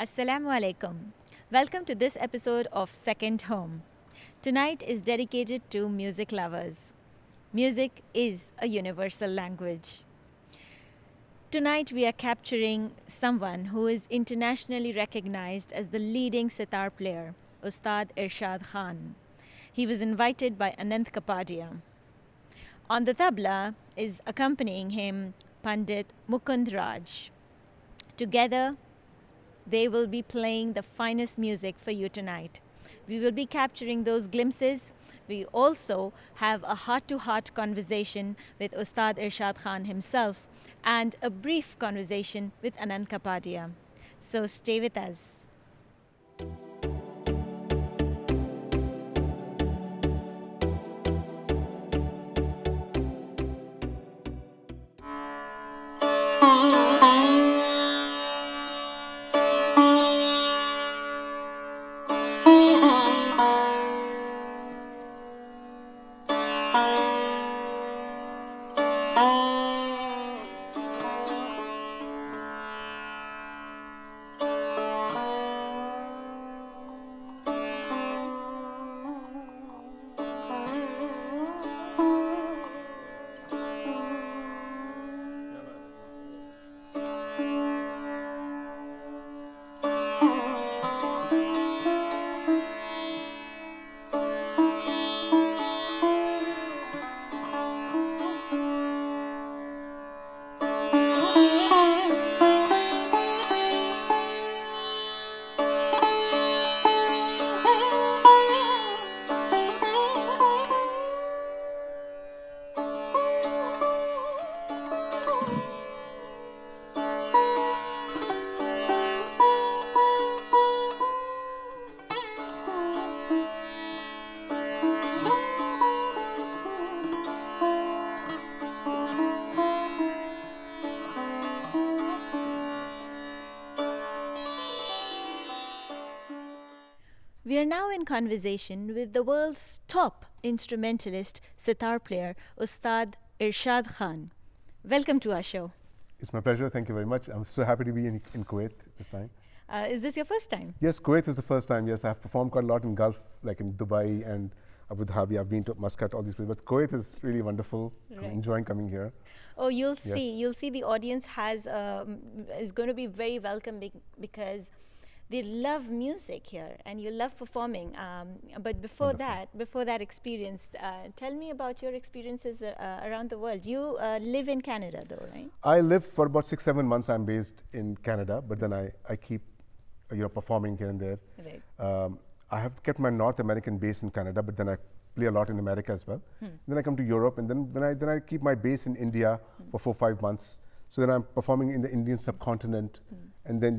Assalamu alaikum. Welcome to this episode of Second Home. Tonight is dedicated to music lovers. Music is a universal language. Tonight we are capturing someone who is internationally recognized as the leading sitar player, Ustad Irshad Khan. He was invited by Anant Kapadia. On the tabla is accompanying him Pandit Mukund Raj. Together, they will be playing the finest music for you tonight. We will be capturing those glimpses. We also have a heart-to-heart conversation with Ustad Irshad Khan himself and a brief conversation with Anant Kapadia. So stay with us. We are now in conversation with the world's top instrumentalist, sitar player, Ustad Irshad Khan. Welcome to our show. It's my pleasure. Thank you very much. I'm so happy to be in Kuwait this time. Is this your first time? Yes, Kuwait is the first time. Yes, I've performed quite a lot in Gulf, like in Dubai and Abu Dhabi. I've been to Muscat, all these places. But Kuwait is really wonderful. Right. I'm enjoying coming here. Oh, you'll Yes. see. You'll see the audience is going to be very welcoming because they love music here and you love performing. But before that experience, tell me about your experiences around the world. You live in Canada, though, right? I live for about 6-7 months. I'm based in Canada, but then I keep, performing here and there. Right. I have kept my North American base in Canada, but then I play a lot in America as well. Then I come to Europe, and then I keep my base in India for 4-5 months. So then I'm performing in the Indian subcontinent, and then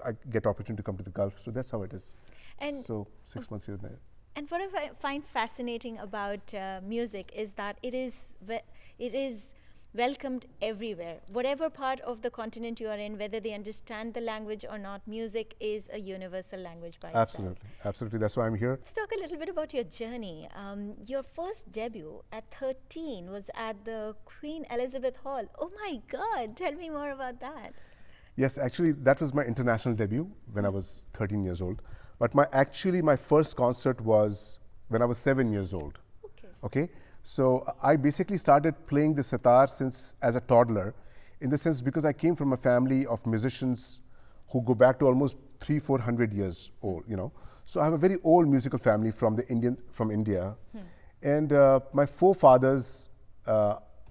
I get opportunity to come to the Gulf. So that's how it is. And so 6 months here and there. And what I find fascinating about music is that it is welcomed everywhere. Whatever part of the continent you are in, whether they understand the language or not, music is a universal language by itself. Absolutely, absolutely. That's why I'm here. Let's talk a little bit about your journey. Your first debut at 13 was at the Queen Elizabeth Hall. Oh my God, tell me more about that. Yes, actually, that was my international debut when I was 13 years old. But my first concert was when I was 7 years old. Okay. So I basically started playing the sitar since as a toddler, in the sense because I came from a family of musicians who go back to almost 300-400 years old. So I have a very old musical family from India, and my forefathers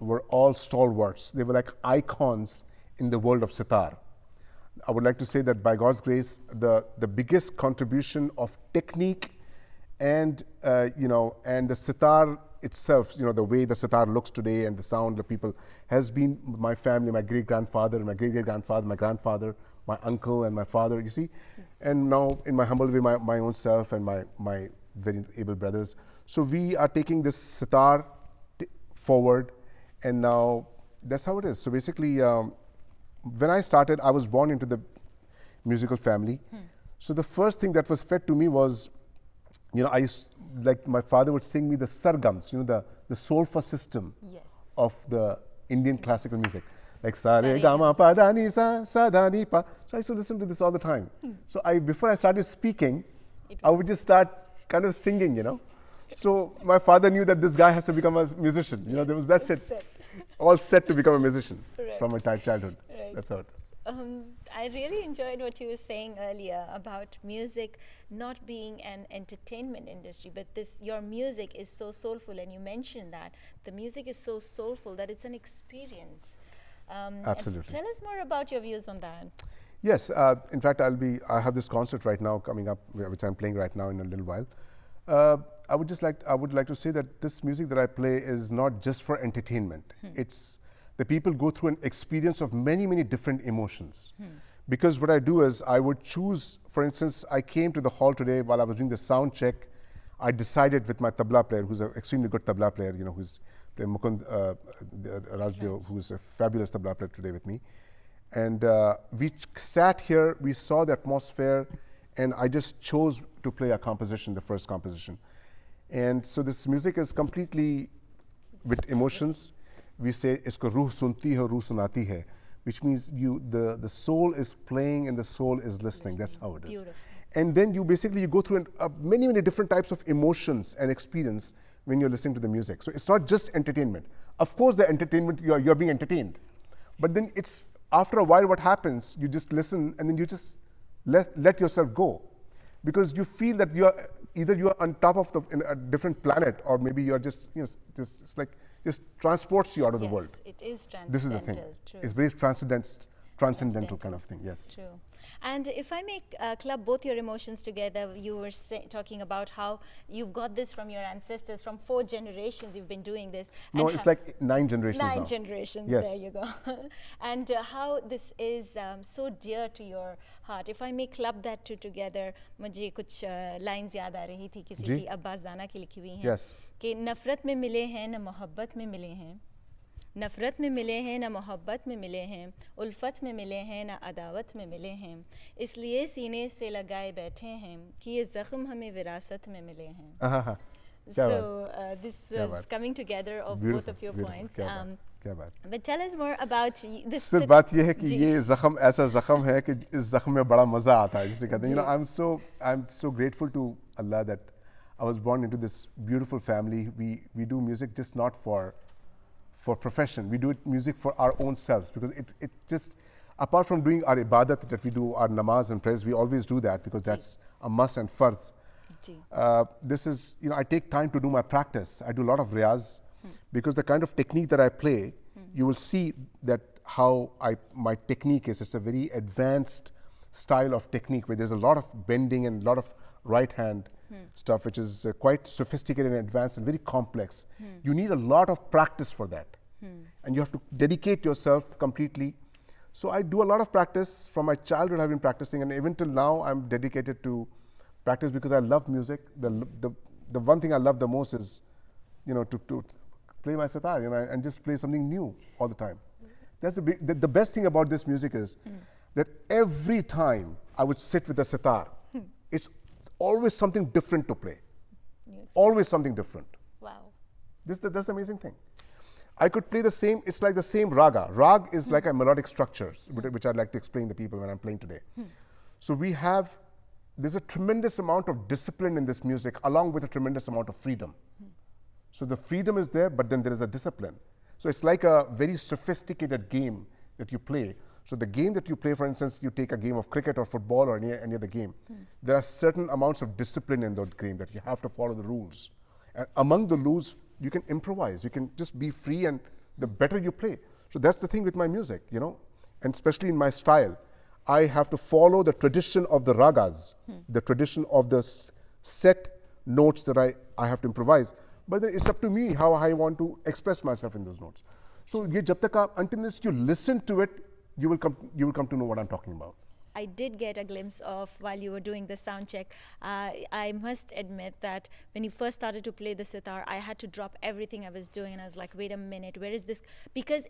were all stalwarts. They were like icons in the world of sitar. I would like to say that by God's grace, the biggest contribution of technique and and the sitar itself, the way the sitar looks today and the sound the people has been my family, my great-grandfather, my great-great-grandfather, my grandfather, my uncle and my father, you see. And now in my humble way, my own self and my very able brothers. So we are taking this sitar forward, and now that's how it is. So basically, when I started, I was born into the musical family. So the first thing that was fed to me was, my father would sing me the sargams, the solfa system Yes. of the Indian classical music. like sa re ga ma pa da ni sa da ni pa. So I used to listen to this all the time. So before I started speaking, I would just start kind of singing, you know. So my father knew that this guy has to become a musician. You know, that's it. All set to become a musician from my childhood. Right. That's how it is. I really enjoyed what you were saying earlier about music not being an entertainment industry, but your music is so soulful, and you mentioned that the music is so soulful that it's an experience. Absolutely. Tell us more about your views on that. Yes, in fact, I have this concert right now coming up, which I'm playing right now in a little while. I would like to say that this music that I play is not just for entertainment. It's the people go through an experience of many, many different emotions. Because what I do is I would choose, for instance, I came to the hall today while I was doing the sound check. I decided with my tabla player, who's an extremely good tabla player, you know, who's playing Mukund Rajdev, who's a fabulous tabla player today with me. And we sat here, we saw the atmosphere, and I just chose to play a composition, the first composition. And so this music is completely with emotions. We say, isko ruh sunti hai, ruh sunati hai, which means the soul is playing and the soul is listening. That's how it is. Beautiful. And then you go through many, many different types of emotions and experience when you're listening to the music. So it's not just entertainment. Of course, the entertainment, you're being entertained. But then it's, after a while, what happens, you just listen and then you just let yourself go. Because you feel that either you're on top of in a different planet, or maybe you're just, you know, it's like, just transports you out of the world. It is transcendental. This is the thing. True. It's very transcendental kind of thing, yes. True. And if I may club both your emotions together, you were talking about how you've got this from your ancestors, from 4 generations you've been doing this. No, it's like 9 generations now. 9 generations, yes. There you go. And how this is so dear to your heart. If I may club that two together, मुझे कुछ lines याद आ रही थी किसी की अब्बास दाना की लिखी हुई हैं yes. कि नफ़रत में मिले हैं न मोहब्बत में मिले हैं, नफ़रत में मिले हैं ना मोहब्बत में मिले हैं, उल्फत में मिले हैं ना अदावत में मिले हैं, इसलिए सीने से लगाए बैठे हैं कि ये ज़ख्म हमें विरासत में मिले हैं. So this was coming together of both of your points. But tell us more about this. सिर्फ बात ये है कि ये ज़ख्म ऐसा ज़ख्म है कि इस ज़ख्म में बड़ा मज़ा आता है, जिसे कहते हैं. You know, I'm so grateful to Allah that I was born into this beautiful family. We do music just not for profession. We do music for our own selves, because it just, apart from doing our ibadat that we do, our namaz and prayers, we always do that because that's a must and farz. This is, you know, I take time to do my practice. I do a lot of riyaz because the kind of technique that I play, you will see that how my technique is. It's a very advanced style of technique where there's a lot of bending and a lot of right hand stuff, which is quite sophisticated and advanced and very complex. You need a lot of practice for that. And you have to dedicate yourself completely. So I do a lot of practice. From my childhood I've been practicing, and even till now I'm dedicated to practice because I love music. The one thing I love the most is, you know, to play my sitar, you know, and just play something new all the time. That's the best thing about this music is that every time I would sit with the sitar, it's always something different to play. Always something different. Wow. That's the amazing thing. I could play the same, it's like the same raga. Rag is like a melodic structure, which I'd like to explain to people when I'm playing today. So there's a tremendous amount of discipline in this music, along with a tremendous amount of freedom. So the freedom is there, but then there is a discipline. So it's like a very sophisticated game that you play. So the game that you play, for instance, you take a game of cricket or football or any other game, there are certain amounts of discipline in that game that you have to follow the rules. And among the rules, you can improvise, you can just be free, and the better you play. So that's the thing with my music, you know, and especially in my style. I have to follow the tradition of the ragas, the tradition of the set notes that I have to improvise. But then it's up to me how I want to express myself in those notes. So until you listen to it, you will come to know what I'm talking about. I did get a glimpse of while you were doing the sound check. I must admit that when you first started to play the sitar, I had to drop everything I was doing, and I was like, wait a minute, where is this? Because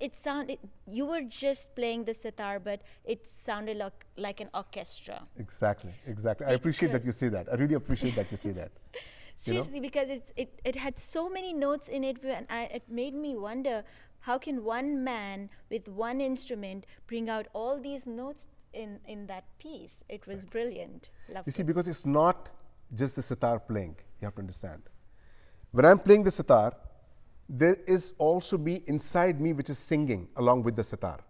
you were just playing the sitar, but it sounded like an orchestra. Exactly. I appreciate that you say that. I really appreciate that you say that. Seriously, because it had so many notes in it, and it made me wonder, how can one man with one instrument bring out all these notes in that piece? It was brilliant. Loved You see, it. because it's not just the sitar playing, you have to understand. When I'm playing the sitar, there is also me inside me which is singing along with the sitar,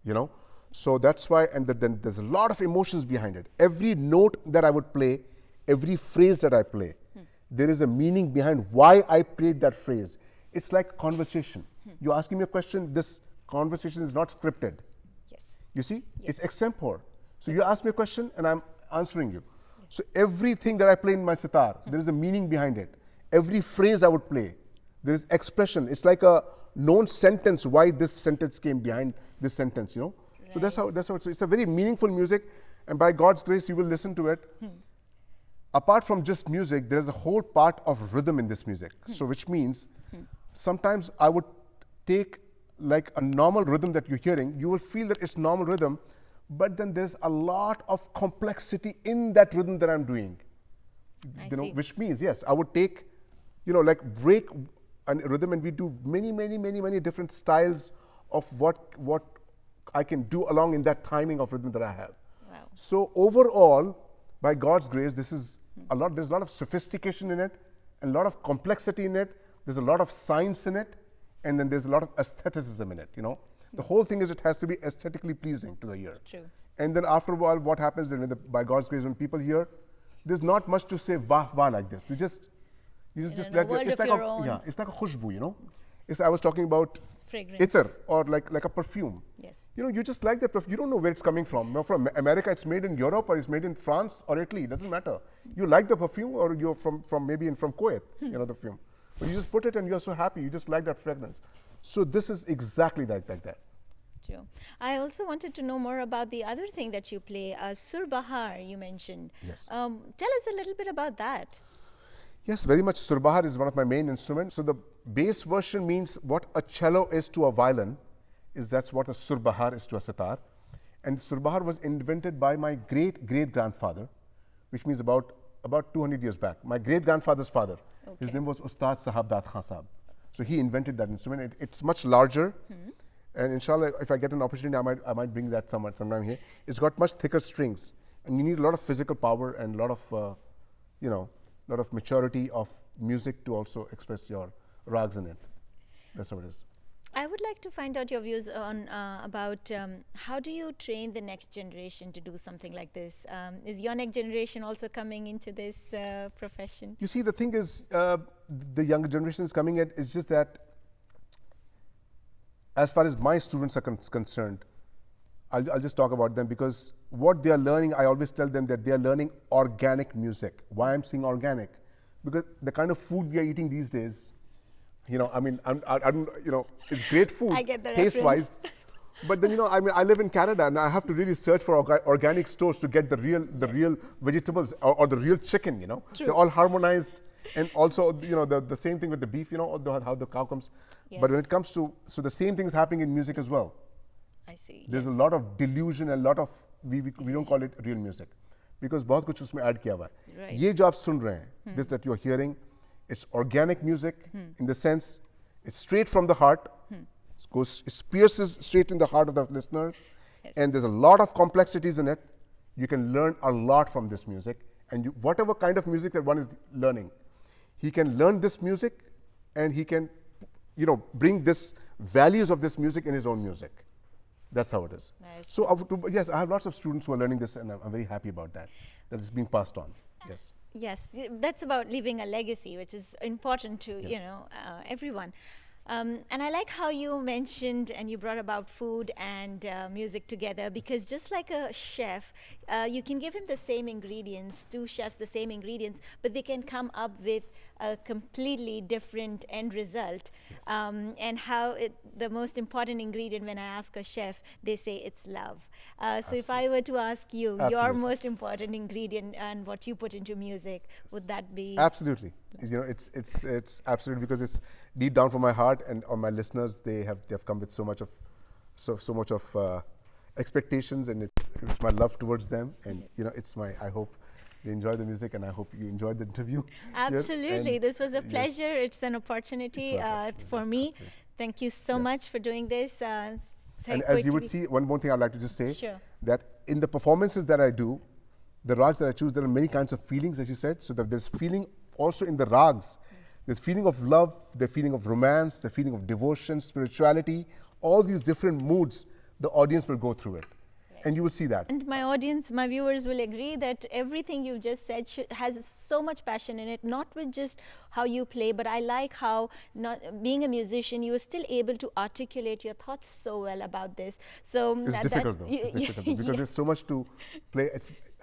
you know. So that's why, and then there's a lot of emotions behind it. Every note that I would play, every phrase that I play, there is a meaning behind why I played that phrase. It's like conversation. You're asking me a question, this conversation is not scripted. Yes. You see, Yes. it's extempore. So you ask me a question and I'm answering you. So everything that I play in my sitar, there is a meaning behind it. Every phrase I would play, there is expression. It's like a known sentence, why this sentence came behind this sentence, you know. So that's how it's a very meaningful music, and by God's grace, you will listen to it. Apart from just music, there is a whole part of rhythm in this music. So which means sometimes I would take like a normal rhythm that you're hearing, you will feel that it's normal rhythm, but then there's a lot of complexity in that rhythm that I'm doing. I You know, see. which means, yes, I would take, you know, like break a rhythm, and we do many different styles of what I can do along in that timing of rhythm that I have. Wow. So overall, by God's grace, this is there's a lot of sophistication in it, and a lot of complexity in it. There's a lot of science in it, and then there's a lot of aestheticism in it, you know. The whole thing is it has to be aesthetically pleasing to the ear. True. And then after a while, what happens then, by God's grace, when people hear, there's not much to say wah wah like this. They just, you just In a let world it's of like your a, own. yeah, it's like a khushbu, you know. I was talking about Fragrance. ether, or like a perfume. Yes. You know, you just like that perfume. You don't know where it's coming from. No, from America, it's made in Europe, or it's made in France or Italy. It doesn't matter. You like the perfume, or you're from maybe from Kuwait, you know, the perfume. But you just put it and you're so happy. You just like that fragrance. So this is exactly like that. True. I also wanted to know more about the other thing that you play, Sur Bahar, you mentioned. Yes. Tell us a little bit about that. Yes, very much. Surbahar is one of my main instruments. So the bass version means what a cello is to a violin, that's what a surbahar is to a sitar. And surbahar was invented by my great-great-grandfather, which means about 200 years back. My great-grandfather's father, his name was Ustad Sahab Dat Khan Sahab. So he invented that instrument. It's much larger. And inshallah, if I get an opportunity, I might bring that sometime here. It's got much thicker strings, and you need a lot of physical power and a lot of, you know, lot of maturity of music to also express your rags in it. That's how it is. I would like to find out your views on about how do you train the next generation to do something like this? Is your next generation also coming into this profession? You see, the thing is, the younger generation is coming in. It's just that, as far as my students are concerned, I'll just talk about them, because what they are learning, I always tell them that they are learning organic music. Why I'm saying organic? Because the kind of food we are eating these days, you know, I mean, I'm you know, it's great food, I get the taste-wise. But then, you know, I mean, I live in Canada, and I have to really search for organic stores to get the real vegetables, or the real chicken, you know. True. They're all harmonized. And also, you know, the same thing with the beef, you know, how the cow comes. Yes. But when it comes to, so the same thing is happening in music as well. I see. There's yes. a lot of delusion, and a lot of, we don't call it real music. Because बहुत कुछ उसमें add किया हुआ है. Right. ये जो आप सुन रहे हैं, this that you're hearing, it's organic music in the sense, it's straight from the heart, it pierces straight in the heart of the listener, Yes. and there's a lot of complexities in it. You can learn a lot from this music, and whatever kind of music that one is learning, he can learn this music, and he can, you know, bring this values of this music in his own music. That's how it is. Nice. So yes, I have lots of students who are learning this, and I'm very happy about that it's being passed on. Yes. Yes, that's about leaving a legacy, which is important to Yes. you know everyone. And I like how you mentioned and you brought about food and music together, because just like a chef, you can give him the same ingredients, two chefs the same ingredients, but they can come up with a completely different end result. Yes. And how the most important ingredient, when I ask a chef, they say it's love. So if I were to ask you, your Absolutely. most important ingredient and what you put into music, would that be? Absolutely. You know, it's absolutely, because it's deep down from my heart, and on my listeners, they've come with so much of expectations, and it's my love towards them, and you know, it's my, I hope they enjoy the music, and I hope you enjoyed the interview. Yes, Absolutely. and This was a yes, pleasure. It's an it's opportunity my pleasure. for Yes, me. absolutely. Thank you so much Yes. for doing this. And Say as Kuwait you would TV. see, one more thing I'd like to just say, Sure. that in the performances that I do, the rags that I choose, there are many kinds of feelings, as you said. So that there's feeling also in the rags. There's feeling of love, the feeling of romance, the feeling of devotion, spirituality, all these different moods, the audience will go through it. And you will see that. And my audience, my viewers will agree that everything you've just said has so much passion in it, not with just how you play, but I like how, not being a musician, you are still able to articulate your thoughts so well about this. So It's difficult though. It's difficult though, because yeah. there's so much to play.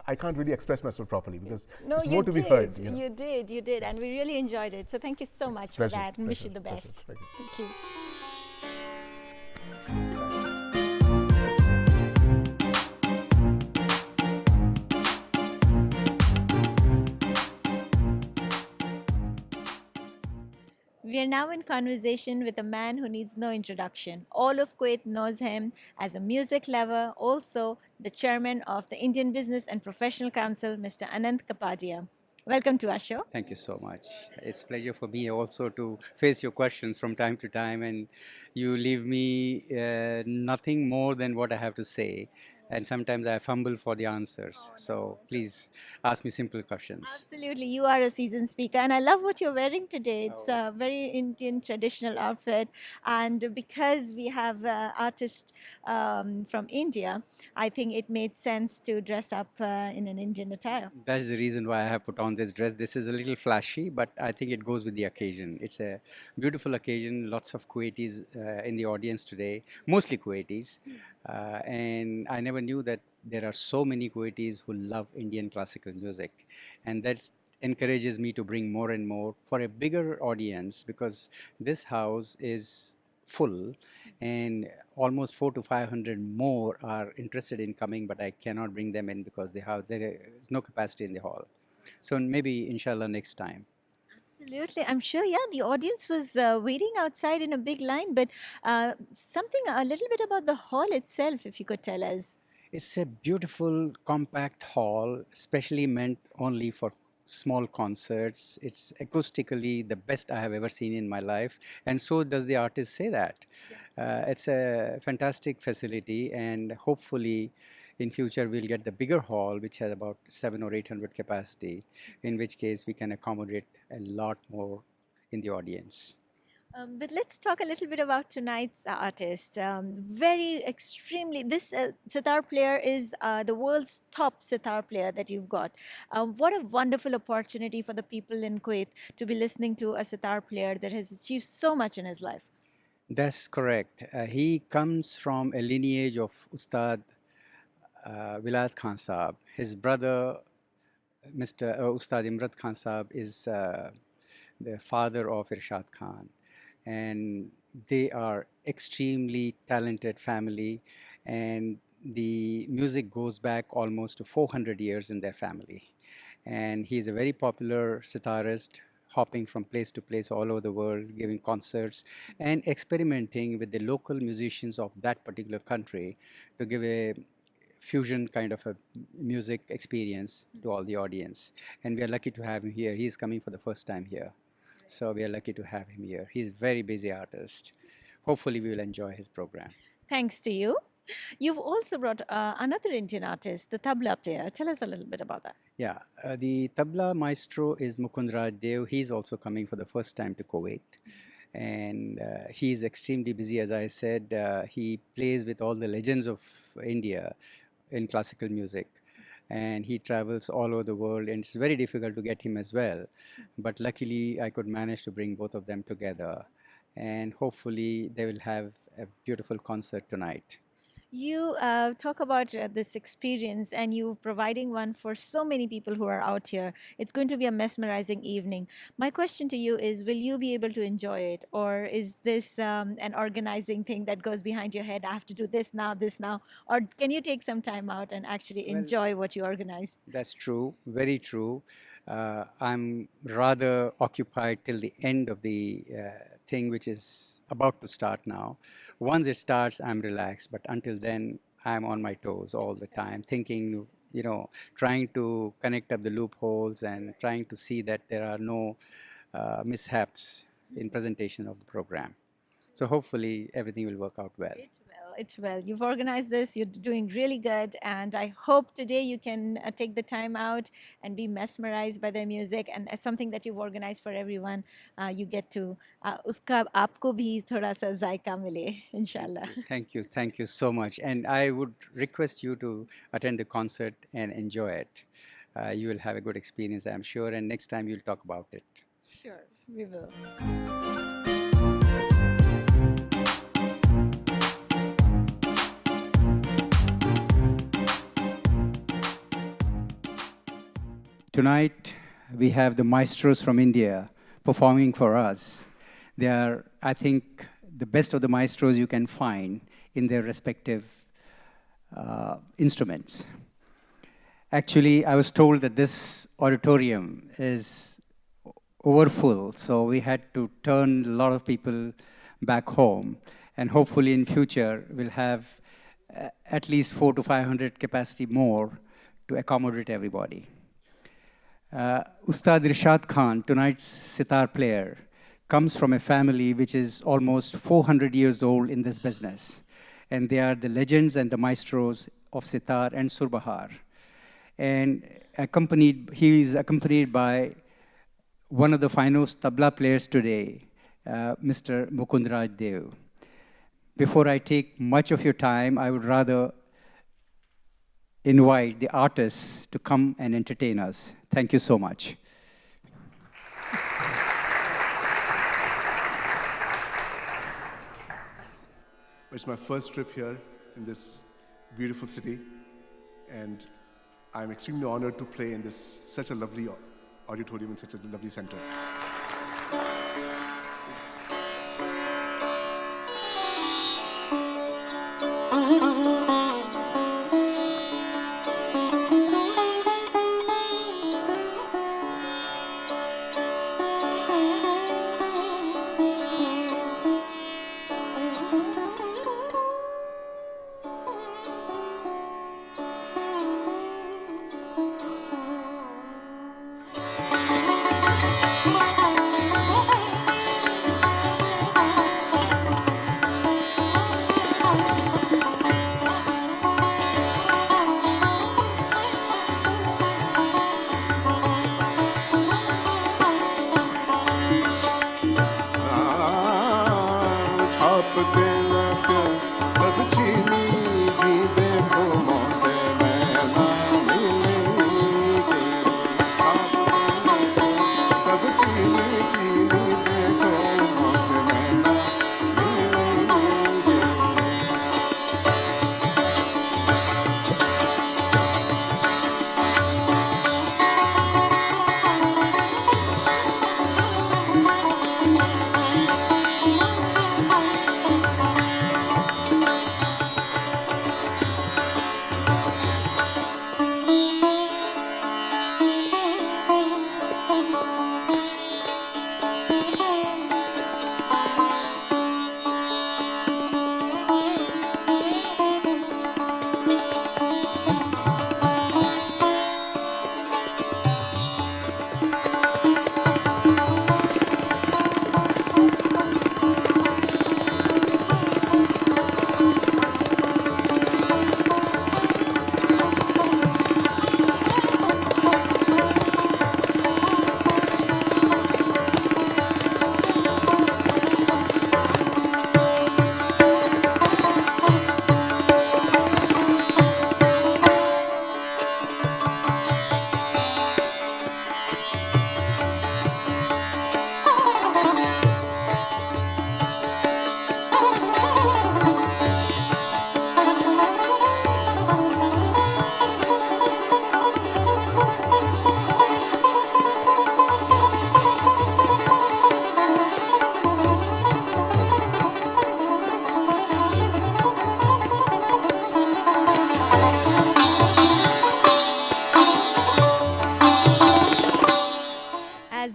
I can't really express myself properly because No, it's you more to be heard. did. You did. You did. And we Yes. really enjoyed it. So thank you so Thanks. much for Pleasure, that and wish pleasure, you the pleasure. best. Thank you. Thank you. We are now in conversation with a man who needs no introduction. All of Kuwait knows him as a music lover, also the chairman of the Indian Business and Professional Council, Mr. Anant Kapadia. Welcome to our show. Thank you so much. It's a pleasure for me also to face your questions from time to time, and you leave me nothing more than what I have to say. And sometimes I fumble for the answers. So please ask me simple questions. Absolutely, you are a seasoned speaker, and I love what you're wearing today. It's Oh, a very Indian traditional outfit, and because we have artists from India, I think it made sense to dress up in an Indian attire. that's the reason why I have put on this dress. This is a little flashy, but I think it goes with the occasion. It's a beautiful occasion. Lots of Kuwaitis in the audience today, mostly Kuwaitis. And I never knew that there are so many Kuwaitis who love Indian classical music. And that encourages me to bring more and more for a bigger audience, because this house is full and almost 4 to 500 more are interested in coming, but I cannot bring them in because there is no capacity in the hall. So maybe inshallah next time. Absolutely. I'm sure, yeah, the audience was waiting outside in a big line, but something a little bit about the hall itself, if you could tell us. It's a beautiful, compact hall, specially meant only for small concerts. It's acoustically the best I have ever seen in my life, and so does the artist say that. It's a fantastic facility, and hopefully, in future we'll get the bigger hall, which has about 7 or 800 capacity. In which case, we can accommodate a lot more in the audience. But let's talk a little bit about tonight's artist. Very extremely, this sitar player is the world's top sitar player that you've got. What a wonderful opportunity for the people in Kuwait to be listening to a sitar player that has achieved so much in his life. That's correct. He comes from a lineage of Ustad Vilayat Khan Saab. His brother, Mr. Ustad Imrat Khan Saab, is the father of Irshad Khan. And they are extremely talented family. And the music goes back almost to 400 years in their family. And he is a very popular sitarist, hopping from place to place all over the world, giving concerts and experimenting with the local musicians of that particular country to give a fusion kind of a music experience to all the audience. And we are lucky to have him here. He is coming for the first time here. So we are lucky to have him here. He's a very busy artist. Hopefully we will enjoy his program. Thanks to you. You've also brought another Indian artist, the tabla player. Tell us a little bit about that. Yeah, the tabla maestro is Mukund Raj Dev. He's also coming for the first time to Kuwait. And he's extremely busy, as I said. He plays with all the legends of India in classical music. And he travels all over the world, and it's very difficult to get him as well. But luckily, I could manage to bring both of them together. And hopefully, they will have a beautiful concert tonight. You talk about this experience and you providing one for so many people who are out here. It's going to be a mesmerizing evening. My question to you is, will you be able to enjoy it? Or is this an organizing thing that goes behind your head? I have to do this now. Or can you take some time out and actually Well, enjoy what you organize? that's true, very true. I'm rather occupied till the end of the thing, which is about to start now. Once it starts, I'm relaxed, but until then, I'm on my toes all the time, thinking trying to connect up the loopholes and trying to see that there are no mishaps in presentation of the program. So hopefully everything will work out well. It will. It will. You've organized this. You're doing really good, and I hope today you can take the time out and be mesmerized by their music. And as something that you've organized for everyone, you get to uska आपको भी थोड़ा सा जायका मिले, इंशाल्लाह. Thank you so much. And I would request you to attend the concert and enjoy it. You will have a good experience, I'm sure, and next time you'll talk about it. Sure, we will. Tonight, we have the maestros from India performing for us. They are, I think, the best of the maestros you can find in their respective instruments. Actually, I was told that this auditorium is overfull, so we had to turn a lot of people back home. And hopefully in future, we'll have at least 400 to 500 capacity more to accommodate everybody. Ustad Irshad Khan, tonight's sitar player, comes from a family which is almost 400 years old in this business. And they are the legends and the maestros of sitar and surbahar. And he is accompanied by one of the finest tabla players today, Mr. Mukundraj Dev. Before I take much of your time, I would rather invite the artists to come and entertain us. Thank you so much. It's my first trip here in this beautiful city, and I'm extremely honored to play in such a lovely auditorium in such a lovely center.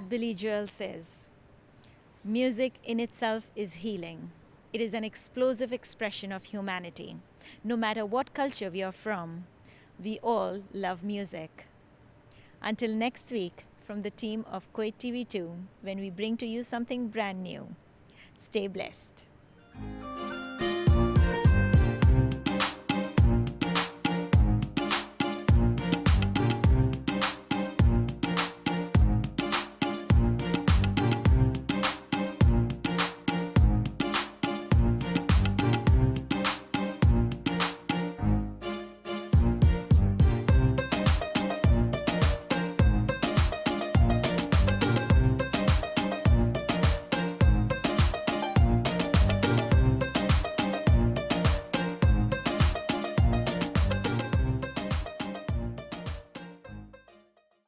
Billy Joel says, music in itself is healing. It is an explosive expression of humanity. No matter what culture we are from, We all love music. Until next week, from the team of Kuwait TV2, when we bring to you something brand new, stay blessed.